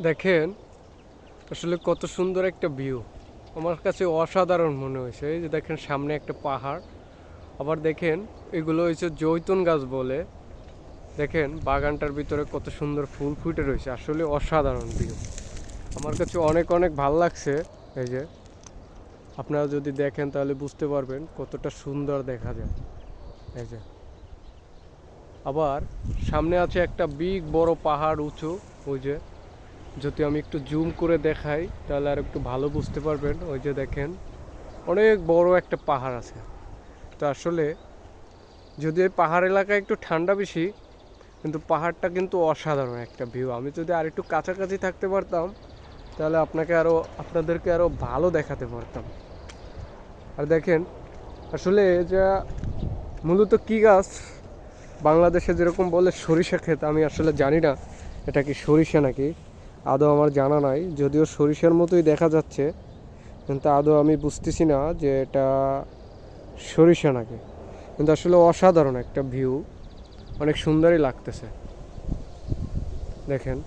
দেখেন আসলে কত সুন্দর একটা ভিউ। আমার কাছে অসাধারণ মনে হয়েছে। এই যে দেখেন সামনে একটা পাহাড়, আবার দেখেন এগুলো হচ্ছে জৈতুন গাছ বলে। দেখেন বাগানটার ভিতরে কত সুন্দর ফুল ফুটে রয়েছে, আসলে অসাধারণ ভিউ। আমার কাছে অনেক অনেক ভাল লাগছে। এই যে আপনারা যদি দেখেন তাহলে বুঝতে পারবেন কতটা সুন্দর দেখা যায়। এই যে আবার সামনে আছে একটা বিগ বড় পাহাড় উঁচু। ওই যে যদি আমি একটু জুম করে দেখাই তাহলে আর একটু ভালো বুঝতে পারবেন। ওই যে দেখেন অনেক বড় একটা পাহাড় আছে। তো আসলে যদি এই পাহাড় এলাকায় একটু ঠান্ডা বেশি, কিন্তু পাহাড়টা কিন্তু অসাধারণ একটা ভিউ। আমি যদি আর একটু কাছাকাছি থাকতে পারতাম তাহলে আপনাদেরকে আরও ভালো দেখাতে পারতাম। আর দেখেন আসলে এটা মূলত কী গাছ, বাংলাদেশে যেরকম বলে সরিষা ক্ষেত, আমি আসলে জানি না এটা কি সরিষা নাকি, আদৌ আমার জানা নাই। যদিও সরিষার মতোই দেখা যাচ্ছে, কিন্তু আদৌ আমি বুঝতেছি না যে এটা সরিষা নাকি। কিন্তু আসলে অসাধারণ একটা ভিউ, অনেক সুন্দরই লাগতেছে। দেখেন